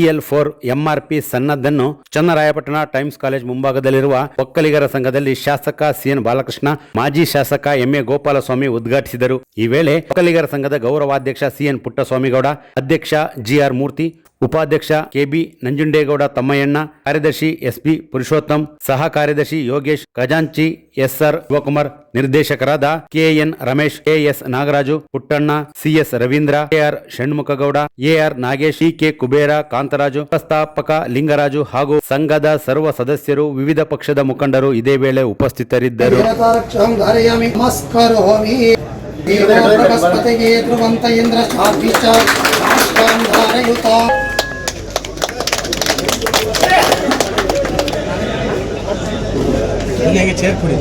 CL4 MRP ಸನ್ನದ್ದನ್ನು Channarayapatna Times College ಮುಂಭಾಗದಲ್ಲಿರುವ ಒಕ್ಕಲಿಗರ ಸಂಘದಲ್ಲಿ ಶಾಸಕ CN ಬಾಲಕೃಷ್ಣ, ಮಾಜಿ ಶಾಸಕ MA ಗೋಪಾಲಸ್ವಾಮಿ ಉದ್ಘಾಟಿಸಿದರು. ಈ ವೇಳೆ ಒಕ್ಕಲಿಗರ ಸಂಘದ ಗೌರವಾಧ್ಯಕ್ಷ CN ಪುಟ್ಟಸ್ವಾಮಿಗೌಡ, ಅಧ್ಯಕ್ಷ GR ಮೂರ್ತಿ, ಉಪಾಧ್ಯಕ್ಷ KB ನಂಜುಂಡೇಗೌಡ ತಮ್ಮಯ್ಯಣ್ಣ, ಕಾರ್ಯದರ್ಶಿ SB ಪುರುಷೋತ್ತಮ್, ಸಹ ಕಾರ್ಯದರ್ಶಿ ಯೋಗೇಶ್, ಖಜಾಂಚಿ SR ಶಿವಕುಮಾರ್, ನಿರ್ದೇಶಕರಾದ KN Ramesh, KS Nagaraju, Puttanna, CS Ravindra, KR ಷಣ್ಮುಖಗೌಡ, AR Nagesh, TK Kubera, Kantharaju, ಪ್ರಸ್ತಾಪಕ Lingaraju ಹಾಗೂ ಸಂಘದ ಸರ್ವ ಸದಸ್ಯರು, ವಿವಿಧ ಪಕ್ಷದ ಮುಖಂಡರು ಇದೇ ವೇಳೆ ಉಪಸ್ಥಿತರಿದ್ದರು. ಚೇರ್ಪುಡಿ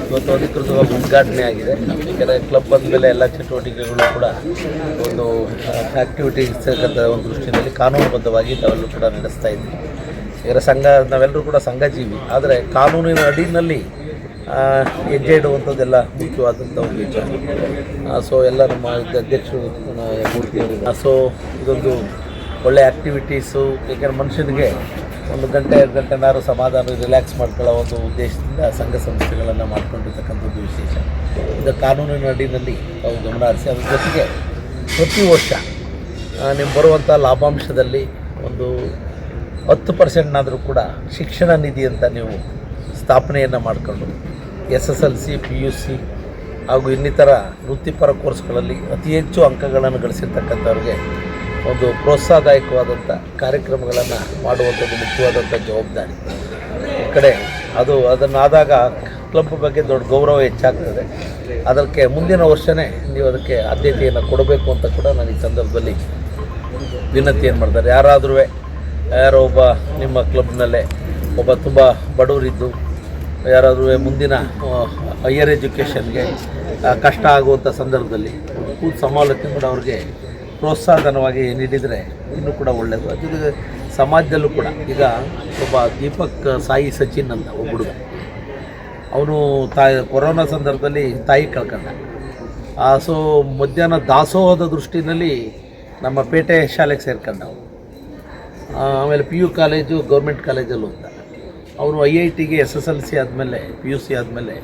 ಇವತ್ತು ಅಧಿಕೃತವಾಗಿ ಉದ್ಘಾಟನೆ ಆಗಿದೆ. ಯಾಕೆಂದರೆ ಕ್ಲಬ್ ಬಂದಮೇಲೆ ಎಲ್ಲ ಚಟುವಟಿಕೆಗಳು ಕೂಡ ಒಂದು ಆ್ಯಕ್ಟಿವಿಟೀಸ್ ಒಂದು ದೃಷ್ಟಿಯಲ್ಲಿ ಕಾನೂನುಬದ್ಧವಾಗಿ ನಾವೆಲ್ಲರೂ ಕೂಡ ನಡೆಸ್ತಾ ಇದ್ದೀವಿ. ಇದರ ಸಂಘ ನಾವೆಲ್ಲರೂ ಕೂಡ ಸಂಘಜೀವಿ, ಆದರೆ ಕಾನೂನಿನ ಅಡಿಯಲ್ಲಿ ಹೆಜ್ಜೆ ಇಡುವಂಥದ್ದೆಲ್ಲ ಮುಖ್ಯವಾದಂಥ ಒಂದು ವಿಚಾರ. ಸೊ ಎಲ್ಲ ನಮ್ಮ ಅಧ್ಯಕ್ಷರು ಮೂರ್ತಿಯವರು, ಸೊ ಇದೊಂದು ಒಳ್ಳೆಯ ಆ್ಯಕ್ಟಿವಿಟೀಸು. ಏಕೆಂದರೆ ಮನುಷ್ಯನಿಗೆ 1 ಗಂಟೆ 2 ಗಂಟೆನಾರು ಸಮಾಧಾನ ರಿಲ್ಯಾಕ್ಸ್ ಮಾಡ್ಕೊಳ್ಳೋ ಒಂದು ಉದ್ದೇಶದಿಂದ ಸಂಘ ಸಂಸ್ಥೆಗಳನ್ನು ಮಾಡ್ಕೊಂಡಿರ್ತಕ್ಕಂಥದ್ದು ವಿಶೇಷ. ಇದು ಕಾನೂನಿನ ಅಡಿಯಲ್ಲಿ ನಾವು ಗಮನ ಹರಿಸಿ, ಅದ್ರ ಜೊತೆಗೆ ಪ್ರತಿ ವರ್ಷ ನಿಮ್ಮ ಬರುವಂಥ ಲಾಭಾಂಶದಲ್ಲಿ ಒಂದು 10% ಕೂಡ ಶಿಕ್ಷಣ ನಿಧಿ ಅಂತ ನೀವು ಸ್ಥಾಪನೆಯನ್ನು ಮಾಡಿಕೊಂಡು SSLC, PUC ಹಾಗೂ ಇನ್ನಿತರ ವೃತ್ತಿಪರ ಕೋರ್ಸ್ಗಳಲ್ಲಿ ಅತಿ ಹೆಚ್ಚು ಅಂಕಗಳನ್ನು ಗಳಿಸಿರ್ತಕ್ಕಂಥವ್ರಿಗೆ ಒಂದು ಪ್ರೋತ್ಸಾಹದಾಯಕವಾದಂಥ ಕಾರ್ಯಕ್ರಮಗಳನ್ನು ಮಾಡುವಂಥದ್ದು ಮುಖ್ಯವಾದಂಥ ಜವಾಬ್ದಾರಿ. ಈ ಕಡೆ ಅದನ್ನಾದಾಗ ಕ್ಲಬ್ ಬಗ್ಗೆ ದೊಡ್ಡ ಗೌರವ ಹೆಚ್ಚಾಗ್ತದೆ. ಅದಕ್ಕೆ ಮುಂದಿನ ವರ್ಷವೇ ನೀವು ಅದಕ್ಕೆ ಆದ್ಯತೆಯನ್ನು ಕೊಡಬೇಕು ಅಂತ ಕೂಡ ನಾನು ಈ ಸಂದರ್ಭದಲ್ಲಿ ವಿನಂತಿಯನ್ನು ಮಾಡ್ತಾರೆ. ಯಾರೋ ಒಬ್ಬ ನಿಮ್ಮ ಕ್ಲಬ್ನಲ್ಲೇ ಒಬ್ಬ ತುಂಬ ಬಡವರಿದ್ದು ಯಾರಾದರೂ ಮುಂದಿನ ಹೈಯರ್ ಎಜುಕೇಷನ್ಗೆ ಕಷ್ಟ ಆಗುವಂಥ ಸಂದರ್ಭದಲ್ಲಿ ಸಮಾಲೋಚನೆ ಕೂಡ ಅವ್ರಿಗೆ ಪ್ರೋತ್ಸಾಹಧನವಾಗಿ ನೀಡಿದರೆ ಇನ್ನೂ ಕೂಡ ಒಳ್ಳೆಯದು. ಜೊತೆಗೆ ಸಮಾಜದಲ್ಲೂ ಕೂಡ ಈಗ ಒಬ್ಬ ದೀಪಕ್ ಸಾಯಿ ಸಚಿನ್ ಅಂತ ಒಬ್ಬ ಹುಡುಗ, ಅವನು ಕೊರೋನಾ ಸಂದರ್ಭದಲ್ಲಿ ತಾಯಿ ಕಳ್ಕೊಂಡ. ಸೊ ಮಧ್ಯಾಹ್ನ ದಾಸೋಹದ ದೃಷ್ಟಿನಲ್ಲಿ ನಮ್ಮ ಪೇಟೆ ಶಾಲೆಗೆ ಸೇರ್ಕೊಂಡವು. ಆಮೇಲೆ PU ಕಾಲೇಜು ಗೌರ್ಮೆಂಟ್ ಕಾಲೇಜಲ್ಲಿ ಓದ್ದ. ಅವನು IITಗೆ SSLC ಆದಮೇಲೆ PUC ಆದಮೇಲೆ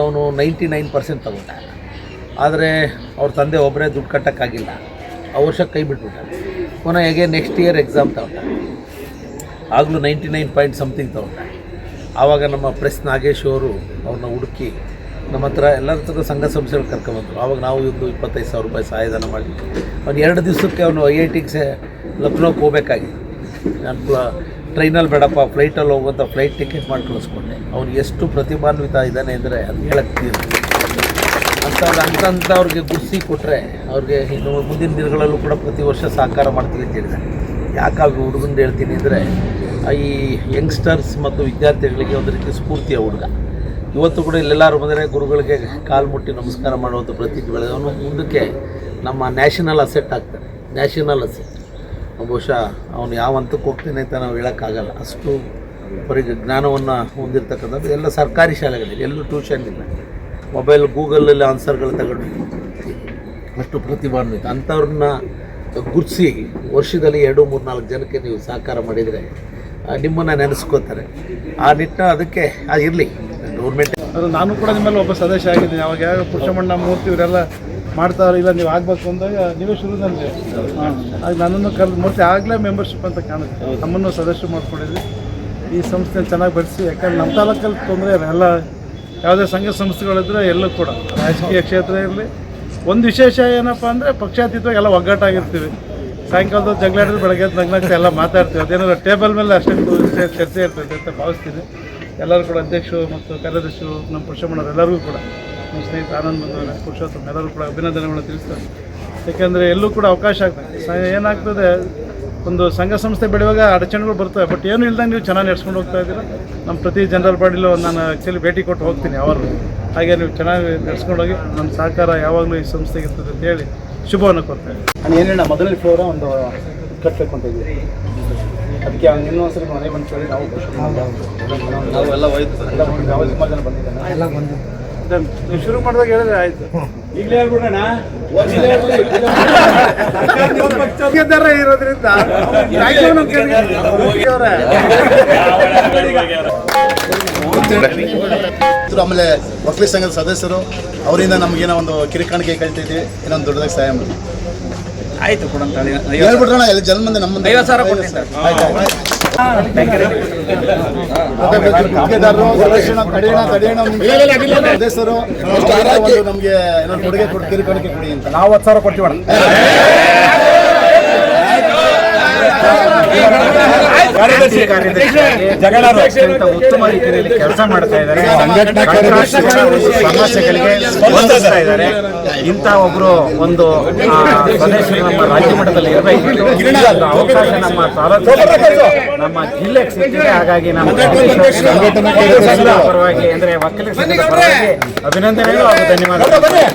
ಅವನು 99% ತಗೊಂಡ. ಆದರೆ ಅವ್ರ ತಂದೆ ಒಬ್ಬರೇ ದುಡ್ಡು ಕಟ್ಟೋಕ್ಕಾಗಿಲ್ಲ, ಆ ವರ್ಷ ಕೈ ಬಿಟ್ಬಿಟ್ಟ. ಪುನಃ ಹೇಗೆ ನೆಕ್ಸ್ಟ್ ಇಯರ್ ಎಕ್ಸಾಮ್ ತಗೊಂಡ, ಆಗಲೂ 99 ಪಾಯಿಂಟ್ ಸಮಥಿಂಗ್ ತಗೊಂಡ. ಆವಾಗ ನಮ್ಮ ಪ್ರೆಸ್ ನಾಗೇಶ್ ಅವರು ಅವ್ರನ್ನ ಹುಡುಕಿ ನಮ್ಮ ಹತ್ರ ಎಲ್ಲರ ಹತ್ರ ಸಂಘ ಸಂಸ್ಥೆಗಳು ಕರ್ಕೊಂಬಂದರು. ಆವಾಗ ನಾವು ಒಂದು 25,000 ರೂಪಾಯಿ ಸಹಾಯಧನ ಮಾಡಿ ಅವ್ನು 2 ದಿವಸಕ್ಕೆ ಅವನು IITಗೆ ಲಕ್ನೋಕ್ಕೆ ಹೋಗಬೇಕಾಗಿತ್ತು. ನಾನು ಟ್ರೈನಲ್ಲಿ ಬೇಡಪ್ಪ ಫ್ಲೈಟಲ್ಲಿ ಹೋಗುವಂಥ ಫ್ಲೈಟ್ ಟಿಕೆಟ್ ಮಾಡಿ ಕಳಿಸ್ಕೊಂಡೆ. ಅವ್ನು ಎಷ್ಟು ಪ್ರತಿಭಾನ್ವಿತ ಇದ್ದಾನೆ ಅಂದರೆ ಅದು ಹೇಳಕ್ಕೆ ಅಂಥವ್ರಿಗೆ ಗುರ್ಸಿ ಕೊಟ್ಟರೆ ಅವ್ರಿಗೆ ಇನ್ನು ಮುಂದಿನ ದಿನಗಳಲ್ಲೂ ಕೂಡ ಪ್ರತಿ ವರ್ಷ ಸಹಕಾರ ಮಾಡ್ತೀವಿ ಅಂತ ಹೇಳಿದೆ. ಯಾಕಾಗಿ ಹುಡುಗಂದು ಹೇಳ್ತೀನಿ ಅಂದರೆ, ಈ ಯಂಗ್ಸ್ಟರ್ಸ್ ಮತ್ತು ವಿದ್ಯಾರ್ಥಿಗಳಿಗೆ ಒಂದು ರೀತಿ ಸ್ಫೂರ್ತಿಯ ಹುಡುಗ. ಇವತ್ತು ಕೂಡ ಇಲ್ಲೆಲ್ಲರೂ ಬಂದರೆ ಗುರುಗಳಿಗೆ ಕಾಲು ಮುಟ್ಟಿ ನಮಸ್ಕಾರ ಮಾಡುವಂಥ ಪ್ರತಿಭೆಗಳು ಅವನು ಮುಂದಕ್ಕೆ ನಮ್ಮ ನ್ಯಾಷನಲ್ ಅಸೆಟ್ ಆಗ್ತಾನೆ. ನ್ಯಾಷನಲ್ ಅಸೆಟ್ ಬಹುಶಃ ಅವನು ಯಾವ ಹಂತಕ್ಕೆ ಹೋಗ್ತಾನೆ ಅಂತ ನಾವು ಹೇಳೋಕ್ಕಾಗಲ್ಲ. ಅಷ್ಟು ಜ್ಞಾನವನ್ನು ಹೊಂದಿರತಕ್ಕಂಥದ್ದು. ಎಲ್ಲ ಸರ್ಕಾರಿ ಶಾಲೆಗಳಿದೆ, ಎಲ್ಲೂ ಟ್ಯೂಷನ್ ಇಲ್ಲ, ಮೊಬೈಲ್ ಗೂಗಲಲ್ಲಿ ಆನ್ಸರ್ಗಳು ತಗೊಂಡು ಅಷ್ಟು ಪ್ರತಿಭಾನ್ವಿತ ಅಂಥವ್ರನ್ನ ಗುರುತಿಸಿ ವರ್ಷದಲ್ಲಿ 2-3-4 ಜನಕ್ಕೆ ನೀವು ಸಹಕಾರ ಮಾಡಿದರೆ ನಿಮ್ಮನ್ನು ನೆನೆಸ್ಕೋತಾರೆ. ಆ ನಿಟ್ಟಿನ ಅದಕ್ಕೆ ಇರಲಿ ಗೌರ್ಮೆಂಟ್. ಅದು ನಾನು ಕೂಡ ನಿಮ್ಮಲ್ಲಿ ಒಬ್ಬ ಸದಸ್ಯ ಆಗಿದ್ದೀನಿ. ಅವಾಗ ಯಾರು ಪುರುಷಮಣ್ಣ ಮೂರ್ತಿ ಇವರೆಲ್ಲ ಮಾಡ್ತಾರೋ ಇಲ್ಲ ನೀವು ಆಗಬೇಕು ಅಂದಾಗ ನೀವೇ ಶುರು ನನಗೆ ಆಗ ನನ್ನನ್ನು ಮೂರ್ತಿ ಆಗಲೇ ಮೆಂಬರ್ಶಿಪ್ ಅಂತ ಕಾಣುತ್ತೆ. ನಮ್ಮನ್ನು ಸದಸ್ಯರು ಮಾಡ್ಕೊಂಡಿದ್ವಿ. ಈ ಸಂಸ್ಥೆ ಚೆನ್ನಾಗಿ ಬೆಳೆಸಿ, ಯಾಕಂದ್ರೆ ನಮ್ಮ ತಾಲೂಕಲ್ಲಿ ತೊಂದರೆ ಎಲ್ಲ ಯಾವುದೇ ಸಂಘ ಸಂಸ್ಥೆಗಳಿದ್ರೆ ಎಲ್ಲೂ ಕೂಡ ರಾಜಕೀಯ ಕ್ಷೇತ್ರ ಇರಲಿ. ಒಂದು ವಿಶೇಷ ಏನಪ್ಪ ಅಂದರೆ ಪಕ್ಷಾತೀತವಾಗಿ ಎಲ್ಲ ಒಗ್ಗಟ್ಟಾಗಿರ್ತೀವಿ. ಸಾಯಂಕಾಲದ ಜಗಳಾಡಿದ್ರೆ ಬೆಳಗ್ಗೆ ನಗ್ನಾಗ್ತಾ ಎಲ್ಲ ಮಾತಾಡ್ತೀವಿ. ಅದೇನಾದ್ರು ಟೇಬಲ್ ಮೇಲೆ ಅಷ್ಟೊಂದು ಚರ್ಚೆ ಇರ್ತೈತೆ ಅಂತ ಭಾವಿಸ್ತೀನಿ. ಎಲ್ಲರೂ ಕೂಡ ಅಧ್ಯಕ್ಷರು ಮತ್ತು ಕಾರ್ಯದರ್ಶಿಗಳು, ನಮ್ಮ ಪುರುಷಮಣ್ಣರು ಎಲ್ಲರಿಗೂ ಕೂಡ, ನಮ್ಮ ಸ್ನೇಹಿತ ಆನಂದ್ ಬಂದವರ ಪುರುಷೋತ್ತಮ ಎಲ್ಲರೂ ಕೂಡ ಅಭಿನಂದನೆಗಳನ್ನು ತಿಳಿಸ್ತಾರೆ. ಯಾಕೆಂದರೆ ಎಲ್ಲೂ ಕೂಡ ಅವಕಾಶ ಆಗ್ತದೆ. ಏನಾಗ್ತದೆ, ಒಂದು ಸಂಘ ಸಂಸ್ಥೆ ಬೆಳೆಯುವಾಗ ಅಡಚಣೆಗಳು ಬರ್ತವೆ, ಬಟ್ ಏನೂ ಇಲ್ದಂಗೆ ನೀವು ಚೆನ್ನಾಗಿ ನಡೆಸ್ಕೊಂಡು ಹೋಗ್ತಾ ಇದ್ದೀರ. ನಮ್ಮ ಪ್ರತಿ ಜನರಲ್ ಬಾಡಿಲೂ ನಾನು ಆ್ಯಕ್ಚುಲಿ ಭೇಟಿ ಕೊಟ್ಟು ಹೋಗ್ತೀನಿ ಅವರು. ಹಾಗೆ ನೀವು ಚೆನ್ನಾಗಿ ನಡೆಸ್ಕೊಂಡೋಗಿ ನಮ್ಮ ಸಹಕಾರ ಯಾವಾಗಲೂ ಈ ಸಂಸ್ಥೆಗೆ ಇರ್ತದೆ ಅಂತೇಳಿ ಶುಭವನ್ನು ಕೊಡ್ತೇವೆ. ನಾನು ಏನೇಳ ಮೊದಲನೇ ಫ್ಲೋರ ಒಂದು ಕಟ್ಟಬೇಕು ಅಂತ ಇದ್ದೀವಿ. ಅದಕ್ಕೆ ಅವ್ನು ಇನ್ನೊಂದ್ಸರಿ ಮನೆ ಬಂದು ಕೇಳಿ ನಾವು ನಾವೆಲ್ಲ ಹೋಯ್ತು ಎಲ್ಲ ಸುಮಾರು ಜನ ಬಂದಿದ್ದಾನೆ ಎಲ್ಲ ಬಂದು ನೀವು ಶುರು ಮಾಡಿದಾಗ ಹೇಳಿದ್ರೆ ಆಯ್ತು. ಈಗಲೇ ಹೇಳ್ಬಿಡೋಣ. ಪಕ್ಷೇತರ ಇರೋದ್ರಿಂದ ಆಮೇಲೆ ವಕೀಲ ಸಂಘದ ಸದಸ್ಯರು ಅವರಿಂದ ನಮಗೇನೋ ಒಂದು ಕಿರಿಕಾಣಿಕೆ ಕಳ್ತಿದ್ವಿ, ಇನ್ನೊಂದು ದೊಡ್ಡದಾಗಿ ಸಹಾಯ ಮಾಡಿ ಆಯಿತು ಕೊಡೋಣ ಹೇಳ್ಬಿಟ್ರಣ ಎಲ್ಲ ಜನ ಮುಂದೆ ನಮ್ಮ ಮುಂದೆ 50,000 ಕೊಡ್ತೀನಿ. ಸದಸ್ಯರು ನಮಗೆ ಏನೋ ಕೊಡುಗೆ ಕೊಟ್ಟು ಕಿರಿಕಾಣಿಕೆ ಕೊಡಿ ಅಂತ ನಾವು 10,000 ಕೊಡ್ತೀವಿ ಅಣ್ಣ. ಜಗಳರು ಅತ್ಯಂತ ಉತ್ತಮ ರೀತಿಯಲ್ಲಿ ಕೆಲಸ ಮಾಡ್ತಾ ಇದ್ದಾರೆ, ಸಮಸ್ಯೆಗಳಿಗೆ ಸ್ಪಂದಿಸ್ತಾ ಇದ್ದಾರೆ. ಇಂಥ ಒಬ್ರು ಒಂದು ಸದಸ್ಯರು ನಮ್ಮ ರಾಜ್ಯ ಮಟ್ಟದಲ್ಲಿ ಇರಬೇಕಿತ್ತು. ಅವಕಾಶ ನಮ್ಮ ತಾಲೂಕು ನಮ್ಮ ಜಿಲ್ಲೆಗೆ ಸಿಕ್ಕಿದೆ. ಹಾಗಾಗಿ ನಮ್ಮ ಪರವಾಗಿ ಅಂದ್ರೆ ವಕೀಲರ ಸಂಘದ ಪರವಾಗಿ ಅಭಿನಂದನೆಗಳು ಹಾಗೂ ಧನ್ಯವಾದಗಳು.